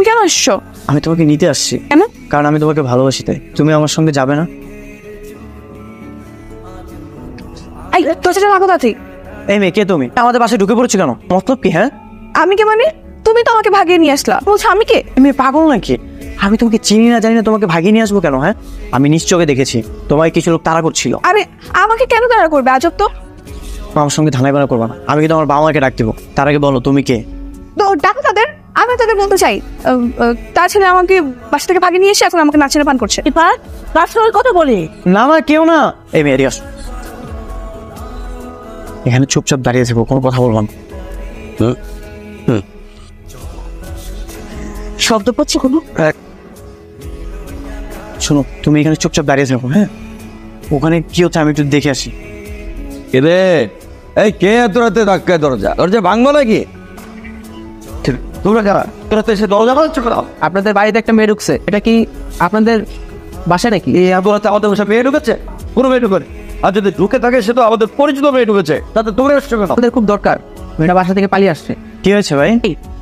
কেন আসছো? আমি তোমাকে নিতে আসছি। কেন? কারণ আমি তোমাকে ভালোবাসি, তাই। তুমি আমার সঙ্গে যাবে না? এই তোর সাথে রাখো তাতে। এই মেয়ে, কে তুমি? আমাদের বাসায় ঢুকে পড়েছো কেন? মতলব কি? হ্যাঁ, আমি কে মানে? তুমি তো আমাকে ভাগিয়ে নিয়ে আসলা, বলছো আমি কে? মেয়ে পাগল নাকি? আমি তোমাকে চিনি না জানি না তোমাকে ভাগিয়ে নিয়ে আসবো কেন? হ্যাঁ, আমি নিশ্চয়ই দেখেছি তোমায় কিছু লোক তাড়া করছিল। আরে আমাকে কেন তাড়া করবে? আজব তো। আমার সঙ্গে ধানাই বানা করবা না। আমি কিন্তু আমার বাবা মাকে ডাক দিব। তার আগে বলো তুমি কে? তো ডাকো তাদের, আমি তাদের বলতে চাই তাছাড়া আমাকে বাসা থেকে ভাগিয়ে নিয়ে এসে এখন আমাকে নাচের পান করছে। এবার কার সঙ্গে কথা বলি? না না, কেউ না। এই মেয়ে এদিকে আসো। এখানে চুপচাপ দাঁড়িয়ে থাকো, কোনো কথা বলবো না। শব্দ পাচ্ছি কোনো? শোনো, তুমি এখানে চুপচাপ দাঁড়িয়ে থাকো। হ্যাঁ, ওখানে কি হচ্ছে আমি একটু দেখে আসি। রে এই কে এত রাতে ধাক্কায় দরজা ভাঙবো নাকি? তোমরা যারা তোরা তো এসে দরজা ভাঙছো কেন? আপনাদের বাড়িতে একটা মেয়ে ঢুকছে, এটা কি আপনাদের বাসা নাকি? এই এত রাতে আমাদের বাসায় মেয়ে ঢুকেছে? কোনো মেয়ে ঢুকে? আর যদি ঢুকে থাকে সে তো আমাদের পরিচিত মেয়ে ঢুকেছে, তাতে তোমরা এসছো কেন? আমাদের খুব দরকার, মেয়েটা বাসা থেকে পালিয়ে আসছে। কি হয়েছে ভাই?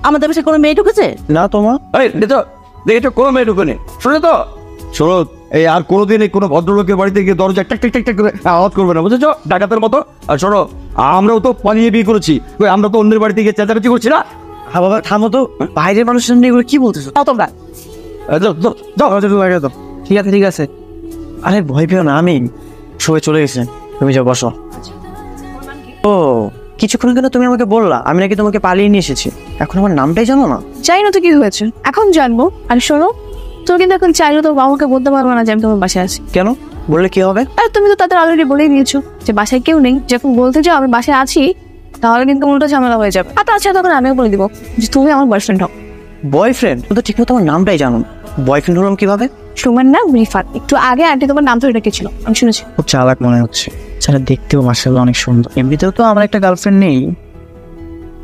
আমাদের বাসায় কোনো মেয়ে ঢুকেছে? না তোমার এই দেখো কোনো মেয়ে ঢুকে নেই। শুনে তো শোনো, এই আর কোনোদিন এই কোনো ভদ্রলোকের বাড়িতে গিয়ে দরজা টাক টাক টাক টাক করে আওয়াজ করবে না, বুঝেছো? ডাকাতের মতো। আর শোনো, আমরাও তো পালিয়ে বিয়ে করেছি, আমরা তো অন্যের বাড়িতে গিয়ে চেঁচামেচি করছি না। হ্যাঁ বাবা, থামো তো। বাইরের মানুষের সামনে এগুলো কি বলতেছো? তাও তোমরা যাও। ঠিক আছে। আরে ভয় পেও না, আমি সবাই চলে গেছে। তুমি যাও, বসো। ও, কিছুক্ষণ আগে তুমি আমাকে বললা আমি নাকি তোমাকে পালিয়ে নিয়ে এসেছি। এখন আমার নামটাই জানো না? জানি না তো কি হয়েছে, এখন জানবো। আর শোনো, তুমি কিন্তু এখন চাইলে তো বাবাকে বলতে পারবো না যে আমি তোমার বাসায় আছি। কেন? বললে কি হবে? আর তুমি তো তাদের অলরেডি বলেই দিয়েছো যে বাসায় কেউ নেই। যখন বলতে যাও আমি বাসায় আছি, তাহলে কিন্তু উল্টো ঝামেলা হয়ে যাবে। আর তাছাড়া তখন আমিও বলে দিব যে তুমি আমার বয়ফ্রেন্ড হও। বয়ফ্রেন্ড? তো ঠিক মতো আমার নামটাই জানো না, বয়ফ্রেন্ড হলাম কিভাবে? তোমার নাম রিফাত। একটু আগে আন্টি তোমার নাম ধরে রেখেছিল, আমি শুনেছি। খুব চালাক মনে হচ্ছে। সেটা দেখতেও মাশাআল্লাহ অনেক সুন্দর। এমনিতেও তো আমার একটা গার্লফ্রেন্ড নেই।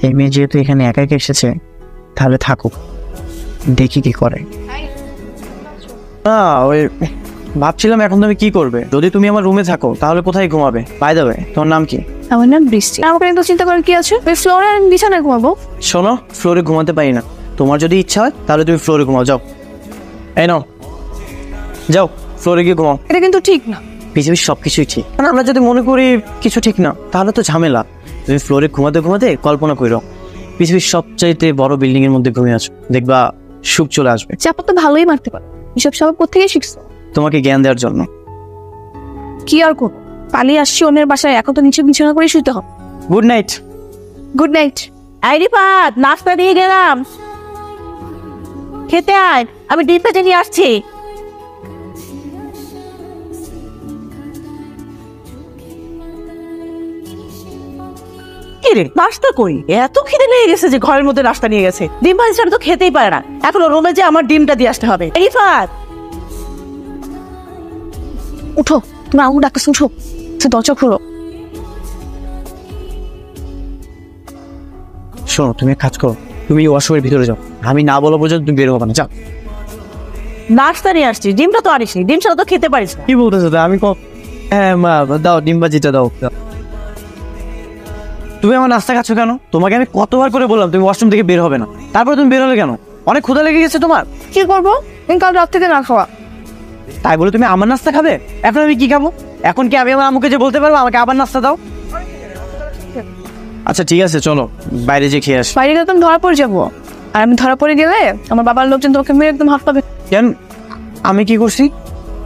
এই মেয়ে যেহেতু এখানে একা একা এসেছে, তাহলে থাকুক, দেখি কি করে। না, ওই ভাবছিলাম এখন তুমি কি করবে। যদি তুমি আমার রুমে থাকো তাহলে কোথায় ঘুমাবে? বাই দ্য ওয়ে, তোমার নাম কি? আমার নাম বৃষ্টি। আমাকে কিন্তু চিন্তা করার কি আছে? ওই ফ্লোরে আমি বিছানায় ঘুমাবো। শোনো, ফ্লোরে ঘুমাতে পারি না। তোমার যদি ইচ্ছা হয় তাহলে তুমি ফ্লোরে ঘুমাও, যাও। এই নাও, যাও ফ্লোরে গিয়ে ঘুমাও। এটা কিন্তু ঠিক না। পৃথিবীর সবকিছুই ঠিক, মানে আমরা যদি মনে করি কিছু ঠিক না তাহলে তো ঝামেলা। তুমি ফ্লোরে ঘুমাতে ঘুমাতে কল্পনা করো পৃথিবীর সবচাইতে বড় বিল্ডিং এর মধ্যে ঘুমিয়ে আছো, দেখবা সুখ চলে আসবে। চাপা তো ভালোই মারতে পারো। এসব সব কোথেকে শিখছো? তোমাকে জ্ঞান দেওয়ার জন্য। কি আর করবো, পালিয়ে আসছি অন্যের বাসায়, এখন তো নিচে বিছানা করে শুতে হবে। Good night. Good night. এই রিফাত, নাস্তা দিয়ে গেলাম, খেতে আয়, আমি ডিম ভেজে নিয়ে আসছি। কিরে নাস্তা কই? এত খিদে লেগে গেছে যে ঘরের মধ্যে নাস্তা নিয়ে গেছে। ডিম ভাজি ছাড়া তো খেতেই পারে না। এখন রুমে যে আমার ডিমটা দিয়ে আসতে হবে। এই রিফাত, উঠো, তুমি আম্মু ডাকতেছ, উঠো, দরজা খোলো। শোনো, তুমি এক কাজ করো, তুমি ওয়াশরুমের ভিতরে যাও। আমি না বলা পর্যন্ত তুমি বের হবে না, যাও। নাস্তা নিয়ে আসছি, ডিমটা তো আনিসনি, ডিম ছাড়া তো খেতে পারিস না। কি বলতেছো? আমি হ্যাঁ মা, দাও ডিম ভাজিটা দাও। তুমি আমার নাস্তা খাচ্ছ কেন? তোমাকে আমি কতবার করে বললাম তুমি ওয়াশরুম থেকে বের হবে না, তারপরে তুমি বের হলে কেন? অনেক ক্ষুধা লেগে গেছে তোমার। কি করবো, কাল রাত থেকে না খাওয়া। তাই বলে তুমি আমার নাস্তা খাবে? এখন আমি কি খাবো? এখন কি আমি আমার আম্মুকে যে বলতে পারবো আমাকে আবার নাস্তা দাও? আচ্ছা ঠিক আছে, চলো বাইরে যে খেয়ে আসি। বাইরে গেলে তুমি ধরা পড়ে যাবো, আর আমি ধরা পড়ে গেলে আমার বাবার লোকজন তোমাকে মেরে একদম হাত পাবে। কেন? আমি কি করছি?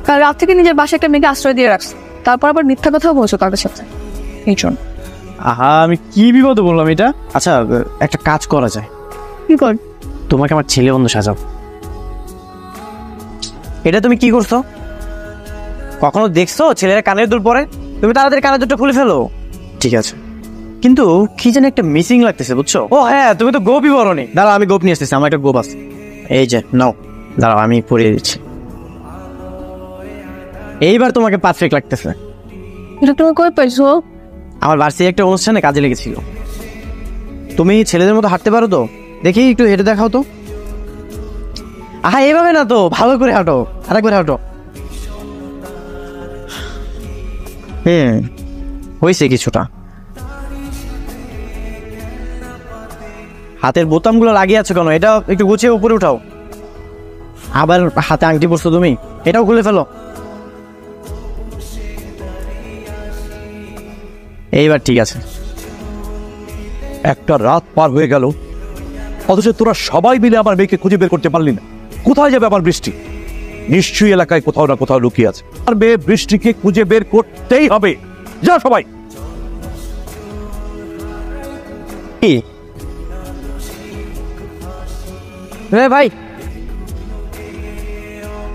কাল রাত থেকে নিজের বাসায় একটা মেয়েকে আশ্রয় দিয়ে রাখছো, তারপর আবার মিথ্যা কথাও বলছো তাদের সাথে। এই জন্য। আহা, আমি কি বিপদে বললাম এটা? আচ্ছা, একটা কাজ করা যায়। কি কর? তোমাকে আমার ছেলে বন্ধু সাজাও। এটা তুমি কি করছো? কখনো দেখছো ছেলেরা কানের দুল পরে? তুমি তাড়াতাড়ি কানের দুলটা খুলে ফেলো। ঠিক আছে, কিন্তু কি যেন একটা মিসিং লাগতেছে, বুঝছো? ও হ্যাঁ, তুমি তো গোপই বলনি। দাঁড়াও, আমি গোপ নিয়ে আসতেছি। আমার একটা গোপ আছে, এই যে নাও। দাঁড়াও, আমি পরিয়ে দিচ্ছি। এইবার তোমাকে পারফেক্ট লাগতেছে। এটা তুমি কই পাইছো? আমার ভার্সিটি একটা অনুষ্ঠানে কাজে লেগেছিল। তুমি ছেলেদের মতো হাঁটতে পারো তো? দেখি একটু হেঁটে দেখাও তো। আহা, এইভাবে না তো, ভালো করে হাঁটো, আরেকবার হাঁটো। হয়েছে কিছুটা। হাতের বোতামগুলো লাগিয়ে আছো কেন? এটা একটু গুছিয়ে উপরে উঠাও। আবার হাতে আংটি পরছো তুমি, এটাও খুলে ফেলো। এইবার ঠিক আছে। একটা রাত পার হয়ে গেল, অথচ তোরা সবাই মিলে আমার মেয়েকে খুঁজে বের করতে পারলি না। কোথায় যাবে আমার বৃষ্টি? নিশ্চয়ই এলাকায় কোথাও না কোথাও লুকিয়ে আছে। আর মেয়ে বৃষ্টিকে খুঁজে বের করতেই হবে। যা সবাই। কি ভাই,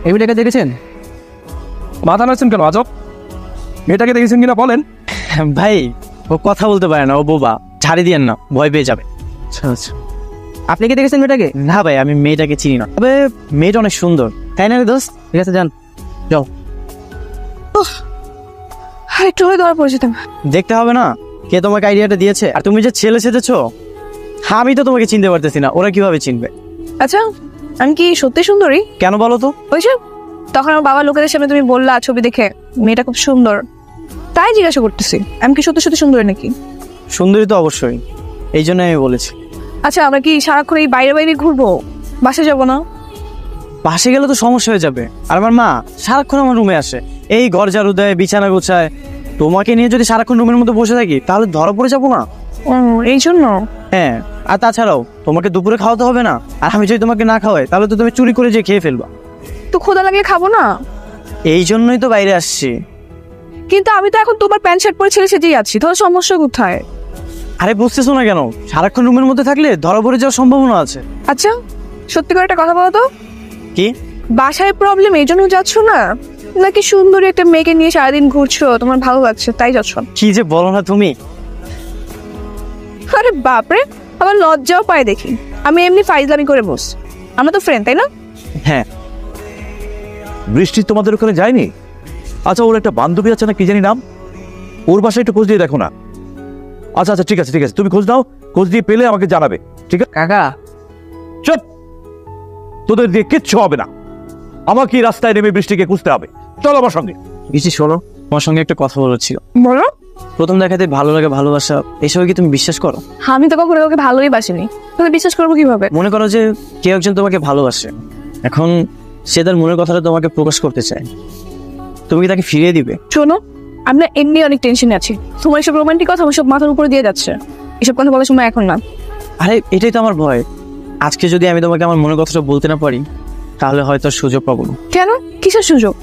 এই মেয়েটাকে দেখেছেন? মাথা নাড়ছেন কেন আজব? মেয়েটাকে দেখেছেন কিনা বলেন। ভাই, ও কথা বলতে পারে না, ও বোবা, ছাড়ি দিয়েন না, ভয় পেয়ে যাবে। আচ্ছা আচ্ছা, আপনি কি দেখেছেন মেয়েটাকে? না ভাই, আমি মেয়েটাকে চিনি না, তবে মেয়েটা অনেক সুন্দর, তাই না রে দোস্ত? ঠিক আছে, যান যাও। একটু হয়ে ধরা পড়ে যেতাম। দেখতে হবে না কে তোমাকে আইডিয়াটা দিয়েছে? আর তুমি যে ছেলে সেজেছো, আমি তো তোমাকে চিনতে পারতেছি না, ওরা কিভাবে চিনবে? আচ্ছা, আমি কি সত্যি সুন্দরী? কেন বলো তো? ওই যে তখন আমার বাবা লোকেদের সামনে তুমি বললা ছবি দেখে মেয়েটা খুব সুন্দর, তাই জিজ্ঞাসা করতেছি আমি কি সত্যি সত্যি সুন্দরী নাকি। সুন্দরী তো অবশ্যই, এই জন্য আমি বলেছি। আচ্ছা, আমরা কি সারাক্ষণ এই বাইরে বাইরে ঘুরবো? বাসে যাবো না? বাসে গেলে তো সমস্যা হয়ে যাবে। আর আমার মা সারাক্ষণ আমার রুমে আসে, এই ঘর ঝাড়ু দেয়, বিছানা গোছায়। তোমাকে নিয়ে যদি সারাক্ষণ রুমের মধ্যে বসে থাকি তাহলে ধরা পড়ে যাবো না? ও, এই জন্য? হ্যাঁ, আর তাছাড়াও তোমাকে দুপুরে খাওয়াতে হবে না, আর আমি যদি তোমাকে না খাওয়াই তাহলে তো তুমি চুরি করে যে খেয়ে ফেলবা। তো খোদা লাগিয়ে খাবো না? এই জন্যই তো বাইরে আসছি। কিন্তু আমি তো এখন তোমার প্যান্ট শার্ট পরে ছেড়ে সেজেই আছি, তাহলে সমস্যা কোথায়? আরে বুঝতেছো না কেন? সারাক্ষণ রুমের মধ্যে থাকলে ধরা পড়ে যাওয়ার সম্ভাবনা আছে। আচ্ছা, সত্যি করে একটা কথা বলো তো, কি বাসায় প্রবলেম এই জন্য যাচ্ছ না, নাকি সুন্দরী একটা মেয়েকে নিয়ে সারাদিন ঘুরছো, তোমার ভালো লাগছে তাই যাচ্ছ? কি যে বলো না তুমি। আরে বাপরে, আবার লজ্জাও পায় দেখি। আমি এমনি ফাইজলামি করে বস, আমরা তো ফ্রেন্ড তাই না? হ্যাঁ। বৃষ্টি তোমাদের ওখানে যায়নি? আচ্ছা, ওর একটা বান্ধবী আছে না, কি জানি নাম, ওর বাসায় একটু খোঁজ দিয়ে দেখো না। আচ্ছা আচ্ছা, ঠিক আছে ঠিক আছে, তুমি খোঁজ নাও, খোঁজ দিয়ে পেলে আমাকে জানাবে, ঠিক আছে? কাকা, চুপ, তোদের দিয়ে কিচ্ছু হবে না। আমাকে রাস্তায় নেমে বৃষ্টিকে খুঁজতে হবে। চলো আমার সঙ্গে। বৃষ্টি শোনো, তোমার সঙ্গে একটা কথা বলার ছিল। বলো। প্রথম দেখাতে ভালো লাগে, ভালোবাসা, এসব কি তুমি বিশ্বাস করো? আমি তো কখনো কাউকে ভালোই বাসিনি, তাহলে বিশ্বাস করবো কিভাবে? মনে করো যে কেউ একজন তোমাকে ভালোবাসে, এখন সে তার মনের কথাটা তোমাকে প্রকাশ করতে চায়, তুমি কি তাকে ফিরিয়ে দিবে? শোনো, আমরা এমনি অনেক টেনশনে আছি, তোমার এসব রোমান্টিক কথা আমার সব মাথার উপরে দিয়ে যাচ্ছে, এসব কথা বলার সময় এখন না। আরে এটাই তো আমার ভয়, আজকে যদি আমি তোমাকে আমার মনের কথাটা বলতে না পারি তাহলে হয়তো আর সুযোগ পাবো না। কেন? কিসের সুযোগ?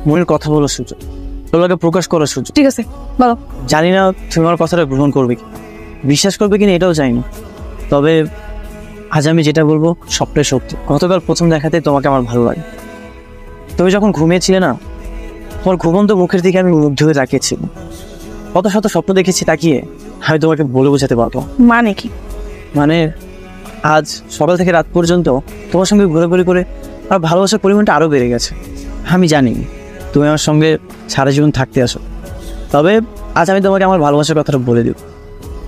মনের কথা বলার সুযোগ, তোমাকে প্রকাশ করার সুযোগ। ঠিক আছে, বলো। জানি না তুমি আমার কথাটা গ্রহণ করবে কি, বিশ্বাস করবে কিনা এটাও জানি না, তবে আজ আমি যেটা বলবো সবটাই সত্যি। গতকাল প্রথম দেখাতে তোমাকে আমার ভালো লাগে। তুমি যখন ঘুমিয়েছিলে না, তোমার ঘুমন্ত মুখের দিকে আমি মুগ্ধ হয়ে তাকিয়েছিলাম। কত শত স্বপ্ন দেখেছি তাকিয়ে, আমি তোমাকে বলে বোঝাতে পারবো। মানে কি? মানে আজ সকাল থেকে রাত পর্যন্ত তোমার সঙ্গে ঘোরাঘুরি করে আমার ভালোবাসার পরিমাণটা আরও বেড়ে গেছে। আমি জানি তুমি আমার সঙ্গে সারা জীবন থাকতে আসো, তবে আজ আমি তোমাকে আমার ভালোবাসার কথাটা বলে দিব।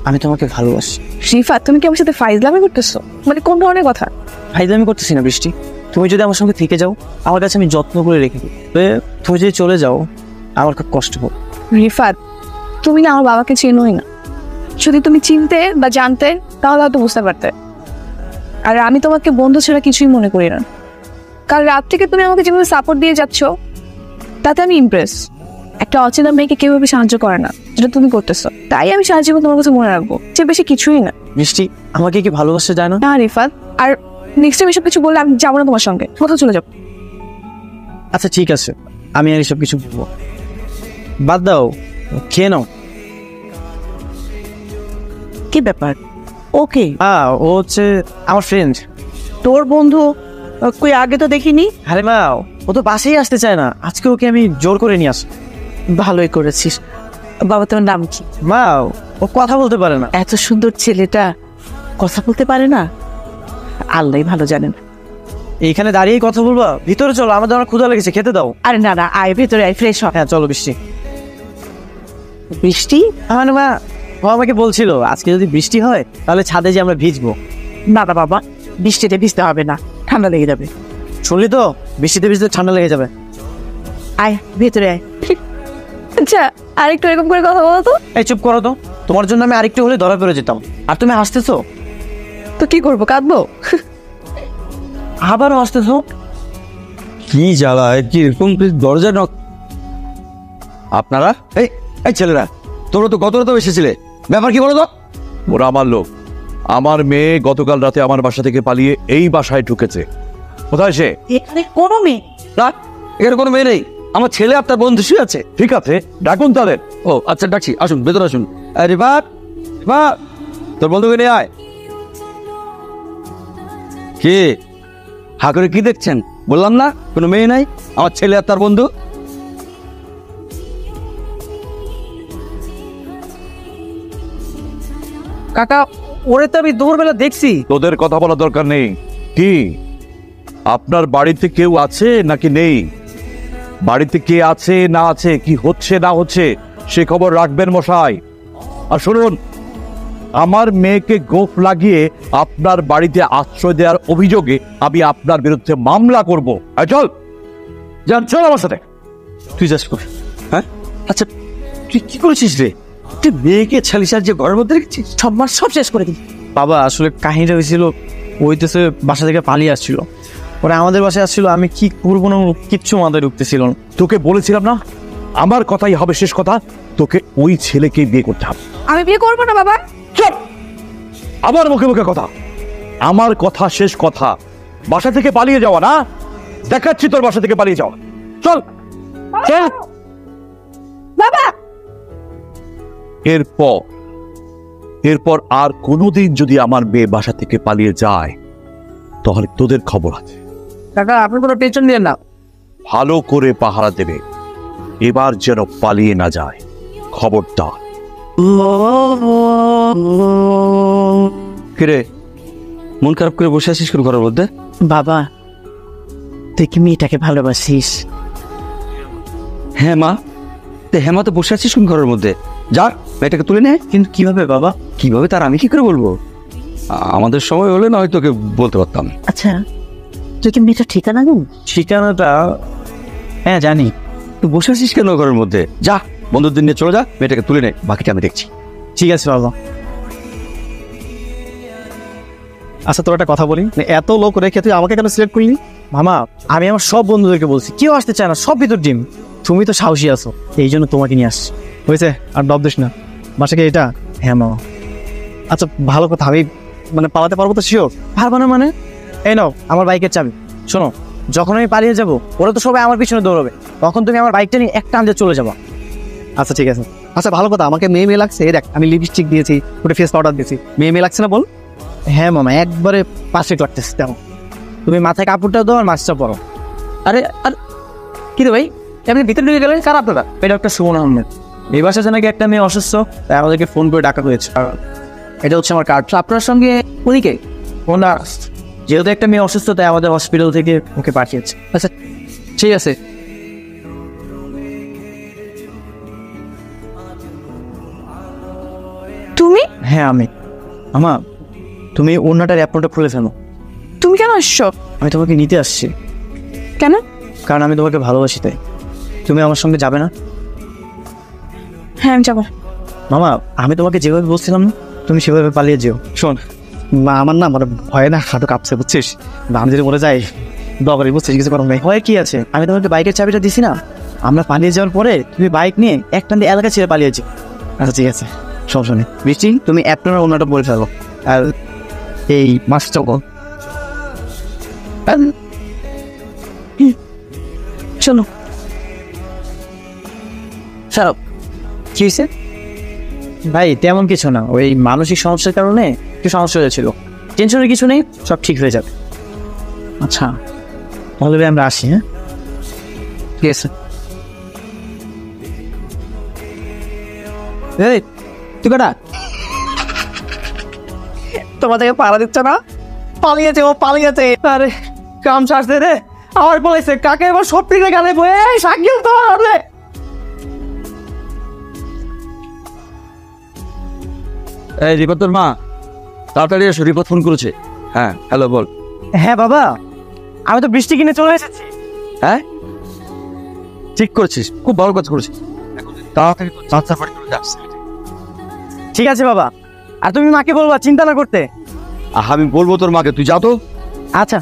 আমি তোমাকে ভালোবাসি। রিফাত, তুমি কি আমার সাথে ফাইজলামি করতেছো? মানে কোন ধরনের কথা? ফাইজলামি করতেছি না বৃষ্টি, তুমি যদি আমার সঙ্গে থেকে যাও আমার কাছে আমি যত্ন করে রেখে দিই, তবে তুমি যদি চলে যাও আমার খুব কষ্ট হবে। রিফাত, তুমি না আমার বাবাকে চেনোই না, যদি তুমি চিনতে বা জানতে তাহলে হয়তো বুঝতে পারতে। আর আমি তোমাকে বন্ধু ছাড়া কিছুই মনে করি না। কাল রাত থেকে তুমি আমাকে যেভাবে সাপোর্ট দিয়ে যাচ্ছ তাতে আমি ইমপ্রেস। একটা অচেনা মেয়েকে কেউভাবে সাহায্য করে না, যেটা তুমি করতেছো, তাই আমি সারা জীবন তোমার কাছে মনে রাখবো, যে বেশি কিছুই না। বৃষ্টি, আমাকে কি ভালোবাসা যায় না? না রিফাত, আর নেক্সট টাইম এসব কিছু বললে আমি যাবো না তোমার সঙ্গে, কোথাও চলে যাবো। আচ্ছা ঠিক আছে, আমি আর এসব কিছু বলবো, বাদ দাও, খেয়ে নাও। কি ব্যাপার? ওকে, ও হচ্ছে আমার ফ্রেন্ড। তোর বন্ধু? কই আগে তো দেখিনি। আরে মা, ও তো বাসেই আসতে চায় না, আজকে ওকে আমি জোর করে নিয়ে আসি। ভালোই করেছিস। বাবা, তোমার নাম কি? মা, ও কথা বলতে পারে না। এত সুন্দর ছেলেটা কথা বলতে পারে না? আল্লাহ ভালো জানেন। এইখানে দাঁড়িয়েই কথা বলবা? ভিতরে চলো, আমাদের আমার ক্ষুধা লেগেছে, খেতে দাও। আরে না না, আয় ভেতরে আয়, ফ্রেশ হ। হ্যাঁ চলো বৃষ্টি। বৃষ্টি? মানে মা, ও আমাকে বলছিল আজকে যদি বৃষ্টি হয় তাহলে ছাদে যে আমরা ভিজবো। না না বাবা, বৃষ্টিতে ভিজতে হবে না, ঠান্ডা লেগে যাবে। শুনলি তো, বৃষ্টিতে ভিজতে ঠান্ডা লেগে যাবে। আয় ভেতরে আয়। আচ্ছা, আরেকটু এরকম করে কথা বলো তো। এই চুপ করো তো, তোমার জন্য আমি আরেকটু হলে ধরা পড়ে যেতাম, আর তুমি হাসতেছো। তো কি করবো, কাঁদবো? আবারও হাসতেছো। কি জ্বালা, কি এরকম দরজা নক? আপনারা এই এই ছেলেরা, তোমরা তো গত রাতেও এসেছিলে, ব্যাপার কি বলো তো? ওরা আমার লোক। আমার মেয়ে গতকাল রাতে আমার বাসা থেকে পালিয়ে এই বাসায় ঢুকেছে। কোথায় সে? এখানে কোনো মেয়ে না, এখানে কোনো মেয়ে নেই, আমার ছেলে আর তার বন্ধু শুয়ে আছে। ঠিক আছে, ডাকুন তাদের। ও আচ্ছা, ডাকছি, আসুন ভেতরে আসুন। রিফাত, রিফাত, তোর বন্ধুকে নিয়ে আয়। কি হা করে কি দেখছেন? বললাম না কোনো মেয়ে নাই, আমার ছেলে আর তার বন্ধু। কাকা, ওরে তো আমি দুপুরবেলা দেখছি। তোদের কথা বলা দরকার নেই। কি আপনার বাড়িতে কেউ আছে নাকি নেই? বাড়িতে কে আছে না আছে, কি হচ্ছে না হচ্ছে, সে খবর রাখবেন মশাই। আর শুনুন, আমার মেয়েকে গোফ লাগিয়ে আপনার বাড়িতে আশ্রয় দেওয়ার অভিযোগে আমি আপনার বিরুদ্ধে মামলা করব। চল যান, চল আমার সাথে। তুই যাস কর। হ্যাঁ আচ্ছা, তুই কি করেছিস রে? তুই মেয়েকে ছালিশার যে ঘরের মধ্যে রেখেছিস? সব শেষ করে দিই। বাবা, আসলে কাহিনীটা হয়েছিল, ওই দেশে বাসা থেকে পালিয়ে আসছিল, ওরা আমাদের বাসায় আসছিল। আমি কি করবো না কিচ্ছু মাথায় ঢুকতেছিল না। তোকে বলেছিলাম না, আমার কথাই হবে শেষ কথা, তোকে ওই ছেলেকে বিয়ে করতে হবে। আমি বিয়ে করবো না বাবা। চুপ! আবার মুখে মুখে কথা, আমার কথা শেষ কথা। বাসা থেকে পালিয়ে যাওয়া না, দেখাচ্ছি তোর বাসা থেকে পালিয়ে যাওয়া। চল চল। বাবা, এরপর আর কোনোদিন যদি আমার মেয়ে বাসা থেকে পালিয়ে যায়, তাহলে তোদের খবর আছে। কাকা, আপনি কোনো টেনশন নিয়েন না। ভালো করে পাহারা দেবে, এবার যেন পালিয়ে না যায়, খবরদার। কিরে, মন খারাপ করে বসে আছিস কোন ঘরের মধ্যে? বাবা, তুই কি মেয়েটাকে ভালোবাসিস? হ্যাঁ মা, হেমা তো বসে আছিস কোন ঘরের মধ্যে? যা মেয়েটাকে তুলে নে। কিন্তু কিভাবে বাবা? কিভাবে তার আমি কি করে বলবো? আমাদের সময় হলে না হয় তোকে বলতে পারতাম। আচ্ছা, তুই কি মেয়েটার ঠিকানা জানিস? ঠিকানাটা হ্যাঁ জানি। তুই বসে আছিস কেন ঘরের মধ্যে? যা, বন্ধুদের নিয়ে চলে যা, মেয়েটাকে তুলে নে, বাকিটা আমি দেখছি। ঠিক আছে বাবা। আচ্ছা, তোর একটা কথা বলি, এত লোক রেখে তুই আমাকে কেন সিলেক্ট করলি? মামা, আমি আমার সব বন্ধুদেরকে বলছি, কেউ আসতে চায় না, সব ভিতর ডিম। তুমি তো সাহসী আছো, এই জন্য তোমাকে নিয়ে আসছি। হয়েছে, আর ডব দিস না। বাসাকে এটা? হ্যাঁ মামা। আচ্ছা ভালো কথা, আমি মানে পালাতে পারবো তো? শিওর পারবো না মানে? এই নাও আমার বাইকের চাবি। শোনো, যখন আমি পালিয়ে যাবো, ওরা তো সবাই আমার পিছনে দৌড়বে, তখন তুমি আমার বাইকটা নিয়ে একটা আনতে চলে যাবো। আচ্ছা ঠিক আছে। আচ্ছা ভালো কথা, আমাকে মেয়ে মেয়ে লাগছে। দেখ, আমি লিপস্টিক দিয়েছি, ওটা ফেস পাউডার দিয়েছি, মেয়ে মেয়ে লাগছে না বল? হ্যাঁ মামা, একবারে পারফেক্ট লাগতেছে। তেমন তুমি মাথায় কাপড়টা দাও আর মাছটা পরো। আরে আর কি রে ভাই, আপনি ভিতরে ঢুকে গেলেন? কার আপনারা? এই ডক্টর সুমন আহমেদ। এই বাসাতে নাকি একটা মেয়ে অসুস্থ, তাই আমাদেরকে ফোন করে ডাকা হয়েছে। আর এটা হচ্ছে আমার কার্ড। আপনার সঙ্গে উনিকে ওনার, যেহেতু একটা মেয়ে অসুস্থ, তাই আমাদের হসপিটাল থেকে ওকে পাঠিয়েছে। আচ্ছা ঠিক আছে। তুমি? হ্যাঁ আমি। আমা, তুমি ওনাটার অ্যাপটা খুলে ফেলো। তুমি কেন আসছো? আমি তোমাকে নিতে আসছি। কেন? কারণ আমি তোমাকে ভালোবাসি, তাই। তুমি আমার সঙ্গে যাবে না? হ্যাঁ আমি যাবো। মামা, আমি তোমাকে যেভাবে বলছিলাম না, তুমি সেভাবে পালিয়ে যেও। শোন মা, আমার না মানে ভয়ে না হাঁটু কাঁপছে, বুঝছিস? বা আমি যদি মরে যাই বাবারে, বুঝছিস? কিছু করার নেই। ভয় কি আছে? আমি তোমাকে বাইকের চাবিটা দিছি না, আমরা পালিয়ে যাওয়ার পরে তুমি বাইক নিয়ে একটা এলাকা ছেড়ে পালিয়ে যাও। আচ্ছা ঠিক আছে, সমস্যা নেই। বৃষ্টি, তুমি অ্যাপটনের ওনাটা বলে ফেলো, আর এই মাছটা বল। চলো। খারাপ কি হয়েছে? ভাই তেমন কিছু না, ওই মানসিক সমস্যার কারণে একটু সমস্যা হয়েছিল। টেনশনের কিছু নেই, সব ঠিক হয়ে যাবে। আচ্ছা তাহলে ভাই আমরা আসি। হ্যাঁ ঠিক আছে। এই তুই কটা তোমাদেরকে পাড়া দিচ্ছে না? পালিয়েছে, ও পালিয়েছে। আরে কাম ছাড়ছে রে, আমার বলেছে কাকে এবার সব পিঠে গেলে বয়ে সাকিল তো হবে। এই রিপোর্ট, তোর মা তাড়াতাড়ি এসো, রিপোর্ট ফোন করেছে। হ্যাঁ হ্যালো বল। হ্যাঁ বাবা, আমি তো বৃষ্টি কিনে চলে এসেছি। হ্যাঁ ঠিক করেছিস, খুব ভালো কাজ করেছিস। তাড়াতাড়ি তোর চাচা বাড়ি চলে যাস। ঠিক আছে বাবা, আর তুমি মাকে বলবা চিন্তা না করতে। আমি বলবো তোর মাকে, তুই যা তো। আচ্ছা